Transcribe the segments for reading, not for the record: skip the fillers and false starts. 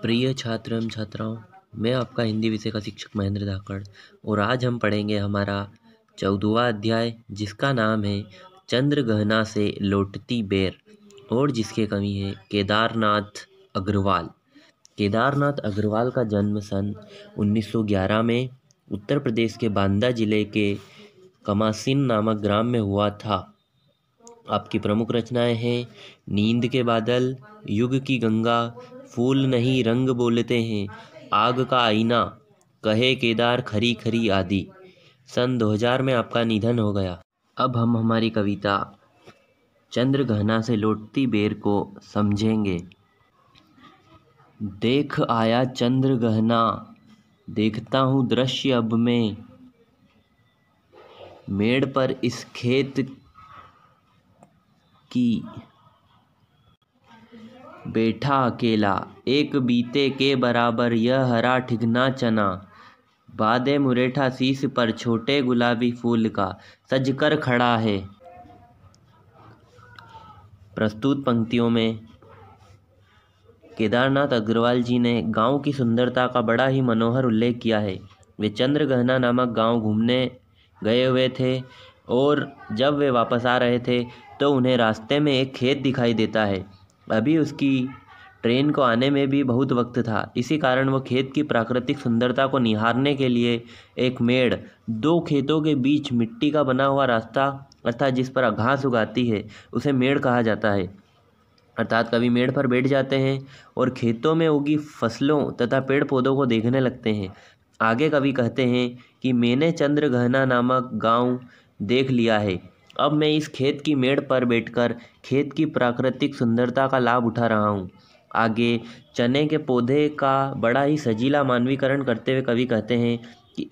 प्रिय छात्र एवं छात्राओं, मैं आपका हिंदी विषय का शिक्षक महेंद्र धाकड़ और आज हम पढ़ेंगे हमारा 14वां अध्याय जिसका नाम है चंद्रगहना से लौटती बेर और जिसके कवि है केदारनाथ अग्रवाल। केदारनाथ अग्रवाल का जन्म सन 1911 में उत्तर प्रदेश के बांदा जिले के कमासिन नामक ग्राम में हुआ था। आपकी प्रमुख रचनाएं हैं नींद के बादल, युग की गंगा, फूल नहीं रंग बोलते हैं, आग का आईना, कहे केदार खरी खरी आदि। सन 2000 में आपका निधन हो गया। अब हम हमारी कविता चंद्रगहना से लौटती बेर को समझेंगे। देख आया चंद्रगहना, देखता हूँ दृश्य अब मैं, मेड़ पर इस खेत की बैठा अकेला, एक बीते के बराबर यह हरा ठिगना चना, बादे मुरेठा शीश पर छोटे गुलाबी फूल का सजकर खड़ा है। प्रस्तुत पंक्तियों में केदारनाथ अग्रवाल जी ने गांव की सुंदरता का बड़ा ही मनोहर उल्लेख किया है। वे चंद्रगहना नामक गांव घूमने गए हुए थे और जब वे वापस आ रहे थे तो उन्हें रास्ते में एक खेत दिखाई देता है। अभी उसकी ट्रेन को आने में भी बहुत वक्त था, इसी कारण वो खेत की प्राकृतिक सुंदरता को निहारने के लिए एक मेड़, दो खेतों के बीच मिट्टी का बना हुआ रास्ता अर्थात जिस पर घास उगाती है उसे मेड़ कहा जाता है। अर्थात कभी मेड़ पर बैठ जाते हैं और खेतों में उगी फसलों तथा पेड़ पौधों को देखने लगते हैं। आगे कवि कहते हैं कि मैंने चंद्रगहना नामक गांव देख लिया है, अब मैं इस खेत की मेड़ पर बैठकर खेत की प्राकृतिक सुंदरता का लाभ उठा रहा हूँ। आगे चने के पौधे का बड़ा ही सजीला मानवीकरण करते हुए कवि कहते हैं कि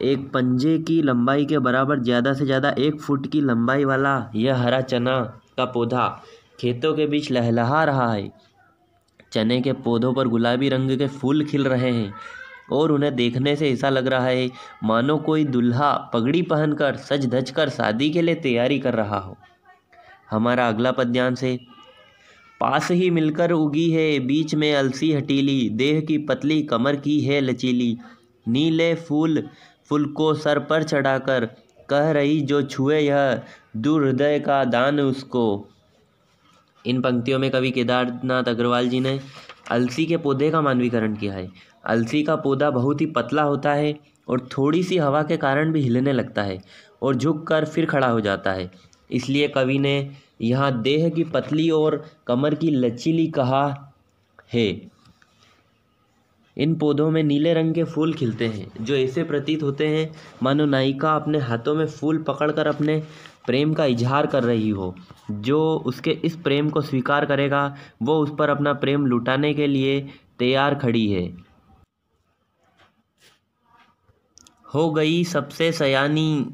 एक पंजे की लंबाई के बराबर ज़्यादा से ज़्यादा 1 फुट की लंबाई वाला यह हरा चना का पौधा खेतों के बीच लहलहा रहा है। चने के पौधों पर गुलाबी रंग के फूल खिल रहे हैं और उन्हें देखने से ऐसा लग रहा है मानो कोई दूल्हा पगड़ी पहनकर सज धज कर शादी के लिए तैयारी कर रहा हो। हमारा अगला पद्यांश है पास ही मिलकर उगी है बीच में अलसी हटीली, देह की पतली कमर की है लचीली, नीले फूल को सर पर चढ़ाकर कह रही जो छुए यह दूर हृदय का दान उसको। इन पंक्तियों में कवि केदारनाथ अग्रवाल जी ने अलसी के पौधे का मानवीकरण किया है। अलसी का पौधा बहुत ही पतला होता है और थोड़ी सी हवा के कारण भी हिलने लगता है और झुककर फिर खड़ा हो जाता है, इसलिए कवि ने यहाँ देह की पतली और कमर की लचीली कहा है। इन पौधों में नीले रंग के फूल खिलते हैं जो ऐसे प्रतीत होते हैं मानो नायिका अपने हाथों में फूल पकड़कर अपने प्रेम का इजहार कर रही हो। जो उसके इस प्रेम को स्वीकार करेगा वो उस पर अपना प्रेम लुटाने के लिए तैयार खड़ी है। हो गई सबसे सयानी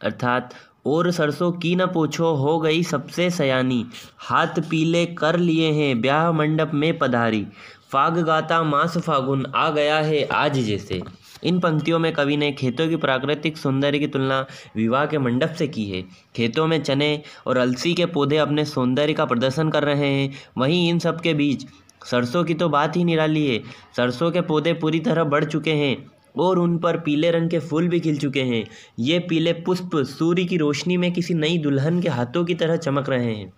अर्थात और सरसों की न पूछो हो गई सबसे सयानी, हाथ पीले कर लिए हैं ब्याह मंडप में पधारी, फाग गाता मास फागुन आ गया है आज जैसे। इन पंक्तियों में कवि ने खेतों की प्राकृतिक सौंदर्य की तुलना विवाह के मंडप से की है। खेतों में चने और अलसी के पौधे अपने सौंदर्य का प्रदर्शन कर रहे हैं, वहीं इन सब के बीच सरसों की तो बात ही निराली है। सरसों के पौधे पूरी तरह बढ़ चुके हैं और उन पर पीले रंग के फूल भी खिल चुके हैं। ये पीले पुष्प सूर्य की रोशनी में किसी नई दुल्हन के हाथों की तरह चमक रहे हैं।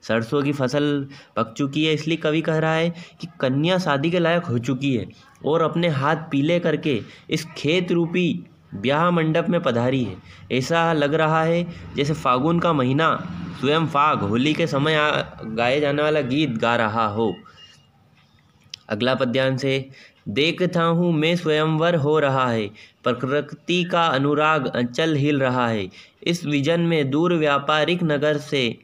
सरसों की फसल पक चुकी है, इसलिए कवि कह रहा है कि कन्या शादी के लायक हो चुकी है और अपने हाथ पीले करके इस खेत रूपी ब्याह मंडप में पधारी है। ऐसा लग रहा है जैसे फागुन का महीना स्वयं फाग होली के समय गाए जाने वाला गीत गा रहा हो। अगला पद्यांश है देखता हूँ मैं स्वयंवर हो रहा है, प्रकृति का अनुराग अंचल हिल रहा है, इस विजन में दूर व्यापारिक नगर से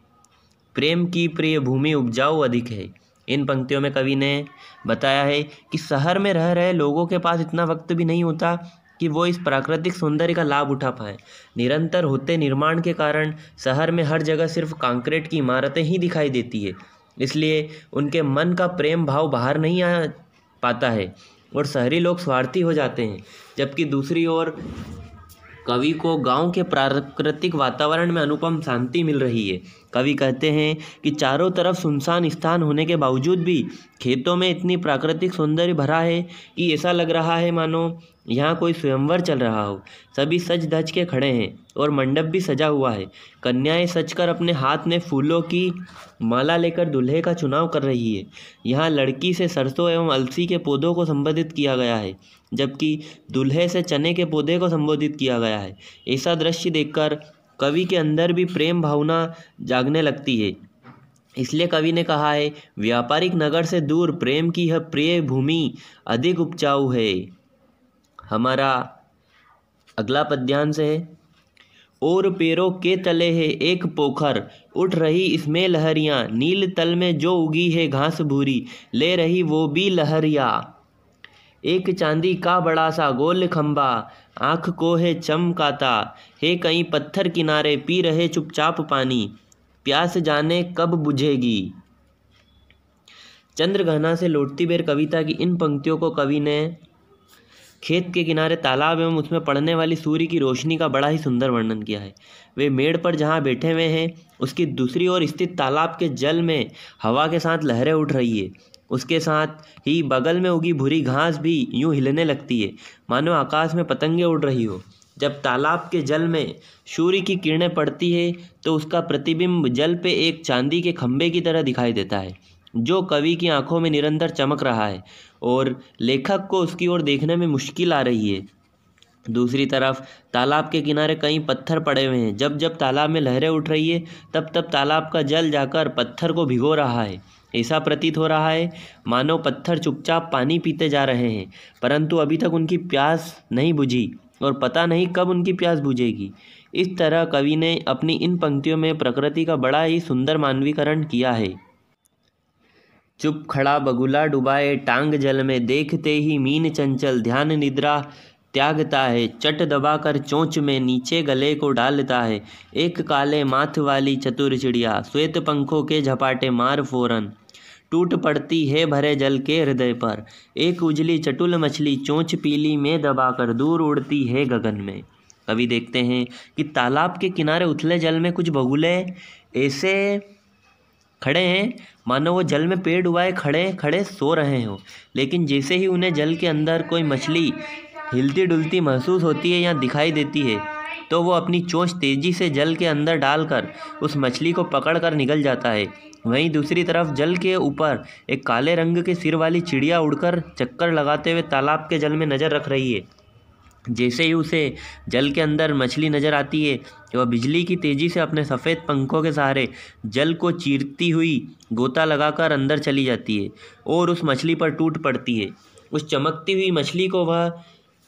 प्रेम की प्रिय भूमि उपजाऊ अधिक है। इन पंक्तियों में कवि ने बताया है कि शहर में रह रहे लोगों के पास इतना वक्त भी नहीं होता कि वो इस प्राकृतिक सौंदर्य का लाभ उठा पाए। निरंतर होते निर्माण के कारण शहर में हर जगह सिर्फ कंक्रीट की इमारतें ही दिखाई देती है, इसलिए उनके मन का प्रेम भाव बाहर नहीं आ पाता है और शहरी लोग स्वार्थी हो जाते हैं। जबकि दूसरी ओर कवि को गांव के प्राकृतिक वातावरण में अनुपम शांति मिल रही है। कवि कहते हैं कि चारों तरफ सुनसान स्थान होने के बावजूद भी खेतों में इतनी प्राकृतिक सौंदर्य भरा है कि ऐसा लग रहा है मानो यहाँ कोई स्वयंवर चल रहा हो। सभी सज धज के खड़े हैं और मंडप भी सजा हुआ है। कन्याएं सजकर अपने हाथ में फूलों की माला लेकर दूल्हे का चुनाव कर रही है। यहाँ लड़की से सरसों एवं अलसी के पौधों को संबोधित किया गया है, जबकि दूल्हे से चने के पौधे को संबोधित किया गया है। ऐसा दृश्य देखकर कवि के अंदर भी प्रेम भावना जागने लगती है। इसलिए कवि ने कहा है, व्यापारिक नगर से दूर प्रेम की यह प्रिय भूमि अधिक उपजाऊ है। हमारा अगला पद्यांश है, और पैरों के तले है एक पोखर, उठ रही इसमें लहरियाँ, नील तल में जो उगी है घास भूरी, ले रही वो भी लहरिया। एक चांदी का बड़ा सा गोल खंबा, आँख को है चमकाता, है कहीं पत्थर किनारे पी रहे चुपचाप पानी, प्यास जाने कब बुझेगी। चंद्रघना से लौटती बेर कविता की इन पंक्तियों को कवि ने खेत के किनारे तालाब एवं उसमें पड़ने वाली सूर्य की रोशनी का बड़ा ही सुंदर वर्णन किया है। वे मेड़ पर जहाँ बैठे हुए हैं उसकी दूसरी ओर स्थित तालाब के जल में हवा के साथ लहरें उठ रही है। उसके साथ ही बगल में उगी भूरी घास भी यूं हिलने लगती है मानो आकाश में पतंगे उड़ रही हो। जब तालाब के जल में सूर्य की किरणें पड़ती है तो उसका प्रतिबिंब जल पे एक चांदी के खंभे की तरह दिखाई देता है, जो कवि की आंखों में निरंतर चमक रहा है और लेखक को उसकी ओर देखने में मुश्किल आ रही है। दूसरी तरफ तालाब के किनारे कई पत्थर पड़े हुए हैं। जब जब तालाब में लहरें उठ रही है तब तब तालाब का जल जाकर पत्थर को भिगो रहा है। ऐसा प्रतीत हो रहा है मानो पत्थर चुपचाप पानी पीते जा रहे हैं, परंतु अभी तक उनकी प्यास नहीं बुझी और पता नहीं कब उनकी प्यास बुझेगी। इस तरह कवि ने अपनी इन पंक्तियों में प्रकृति का बड़ा ही सुंदर मानवीकरण किया है। चुप खड़ा बगुला डुबाए टांग जल में, देखते ही मीन चंचल ध्यान निद्रा त्यागता है, चट दबाकर चोंच में नीचे गले को डालता है, एक काले माथ वाली चतुर चिड़िया श्वेत पंखों के झपाटे मार फौरन टूट पड़ती है भरे जल के हृदय पर, एक उजली चटुल मछली चोंच पीली में दबाकर दूर उड़ती है गगन में। कवि देखते हैं कि तालाब के किनारे उथले जल में कुछ बगुले ऐसे खड़े हैं मानो वो जल में पेड़ डुबाए खड़े खड़े सो रहे हो, लेकिन जैसे ही उन्हें जल के अंदर कोई मछली हिलती डुलती महसूस होती है या दिखाई देती है तो वो अपनी चोंच तेजी से जल के अंदर डालकर उस मछली को पकड़कर निकल जाता है। वहीं दूसरी तरफ जल के ऊपर एक काले रंग के सिर वाली चिड़िया उड़कर चक्कर लगाते हुए तालाब के जल में नज़र रख रही है। जैसे ही उसे जल के अंदर मछली नज़र आती है वह बिजली की तेज़ी से अपने सफ़ेद पंखों के सहारे जल को चीरती हुई गोता लगाकर अंदर चली जाती है और उस मछली पर टूट पड़ती है। उस चमकती हुई मछली को वह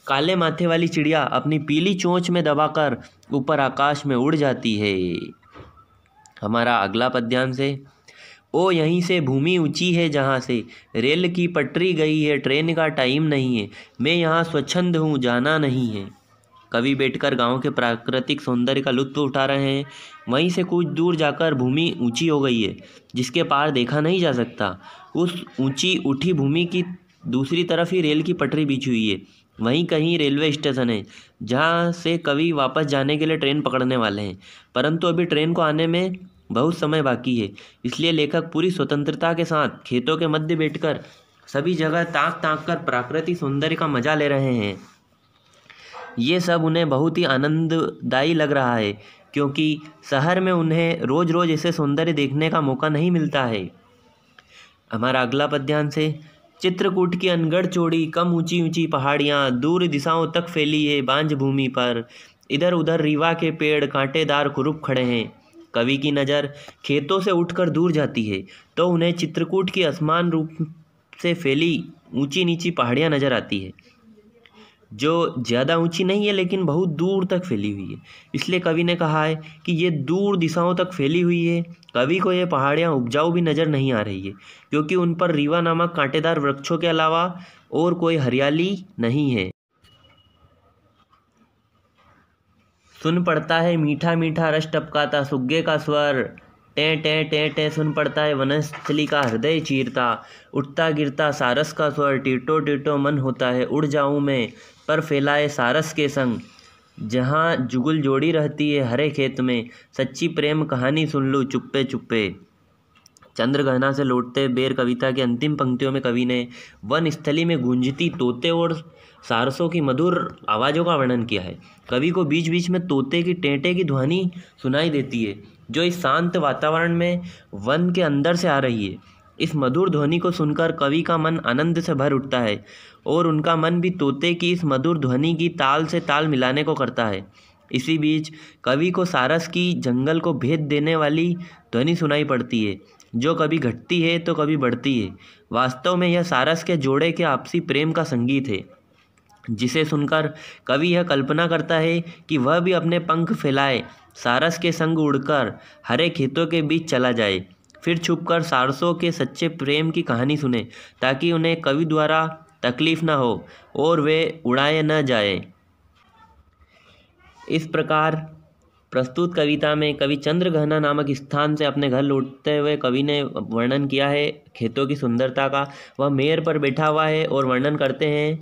काले माथे वाली चिड़िया अपनी पीली चोंच में दबाकर ऊपर आकाश में उड़ जाती है। हमारा अगला पद्यांश है, ओ यहीं से भूमि ऊंची है जहाँ से रेल की पटरी गई है, ट्रेन का टाइम नहीं है, मैं यहाँ स्वच्छंद हूँ जाना नहीं है। कवि बैठकर गांव के प्राकृतिक सौंदर्य का लुत्फ उठा रहे हैं। वहीं से कुछ दूर जाकर भूमि ऊंची हो गई है जिसके पार देखा नहीं जा सकता। उस ऊंची उठी भूमि की दूसरी तरफ ही रेल की पटरी बिछी हुई है। वहीं कहीं रेलवे स्टेशन है जहाँ से कवि वापस जाने के लिए ट्रेन पकड़ने वाले हैं, परंतु अभी ट्रेन को आने में बहुत समय बाकी है। इसलिए लेखक पूरी स्वतंत्रता के साथ खेतों के मध्य बैठकर सभी जगह ताक ताक कर प्राकृतिक सौंदर्य का मजा ले रहे हैं। ये सब उन्हें बहुत ही आनंददायी लग रहा है क्योंकि शहर में उन्हें रोज़ रोज़ ऐसे सौंदर्य देखने का मौका नहीं मिलता है। हमारा अगला पद्यांश है, चित्रकूट की अनगढ़ चौड़ी कम ऊंची ऊंची पहाड़ियाँ दूर दिशाओं तक फैली है बांझ भूमि पर, इधर उधर रीवा के पेड़ कांटेदार कुरूप खड़े हैं। कवि की नज़र खेतों से उठकर दूर जाती है तो उन्हें चित्रकूट की असमान रूप से फैली ऊंची नीची पहाड़ियाँ नज़र आती है, जो ज़्यादा ऊंची नहीं है लेकिन बहुत दूर तक फैली हुई है। इसलिए कवि ने कहा है कि ये दूर दिशाओं तक फैली हुई है। कवि को ये पहाड़ियाँ उपजाऊ भी नज़र नहीं आ रही है क्योंकि उन पर रीवा नामक कांटेदार वृक्षों के अलावा और कोई हरियाली नहीं है। सुन पड़ता है मीठा मीठा रस टपकाता सुग्गे का स्वर, टें टें टें टें सुन पड़ता है वनस्थली का हृदय चीरता, उठता गिरता सारस का स्वर, टीटो टीटो मन होता है उड़ जाऊं मैं पर फैलाए सारस के संग, जहाँ जुगुल जोड़ी रहती है हरे खेत में, सच्ची प्रेम कहानी सुन लूँ चुप्पे चुप्पे। चंद्रगहना से लौटते बेर कविता की अंतिम पंक्तियों में कवि ने वन स्थली में गूंजती तोते और सारसों की मधुर आवाज़ों का वर्णन किया है। कवि को बीच बीच में तोते की टेंटे की ध्वनि सुनाई देती है, जो इस शांत वातावरण में वन के अंदर से आ रही है। इस मधुर ध्वनि को सुनकर कवि का मन आनंद से भर उठता है और उनका मन भी तोते की इस मधुर ध्वनि की ताल से ताल मिलाने को करता है। इसी बीच कवि को सारस की जंगल को भेद देने वाली ध्वनि सुनाई पड़ती है, जो कभी घटती है तो कभी बढ़ती है। वास्तव में यह सारस के जोड़े के आपसी प्रेम का संगीत है, जिसे सुनकर कवि यह कल्पना करता है कि वह भी अपने पंख फैलाए सारस के संग उड़कर हरे खेतों के बीच चला जाए, फिर छुपकर सारसों के सच्चे प्रेम की कहानी सुने, ताकि उन्हें कवि द्वारा तकलीफ न हो और वे उड़ाए न जाए। इस प्रकार प्रस्तुत कविता में कवि चंद्रगहना नामक स्थान से अपने घर लौटते हुए कवि ने वर्णन किया है खेतों की सुंदरता का। वह मेड़ पर बैठा हुआ है और वर्णन करते हैं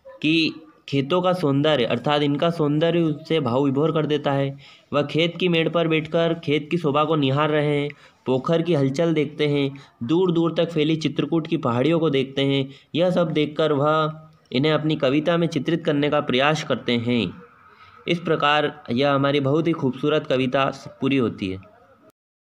कि खेतों का सौंदर्य अर्थात इनका सौंदर्य उससे भाव विभोर कर देता है। वह खेत की मेड़ पर बैठकर खेत की शोभा को निहार रहे हैं, पोखर की हलचल देखते हैं, दूर दूर तक फैली चित्रकूट की पहाड़ियों को देखते हैं। यह सब देखकर वह इन्हें अपनी कविता में चित्रित करने का प्रयास करते हैं। इस प्रकार यह हमारी बहुत ही खूबसूरत कविता पूरी होती है।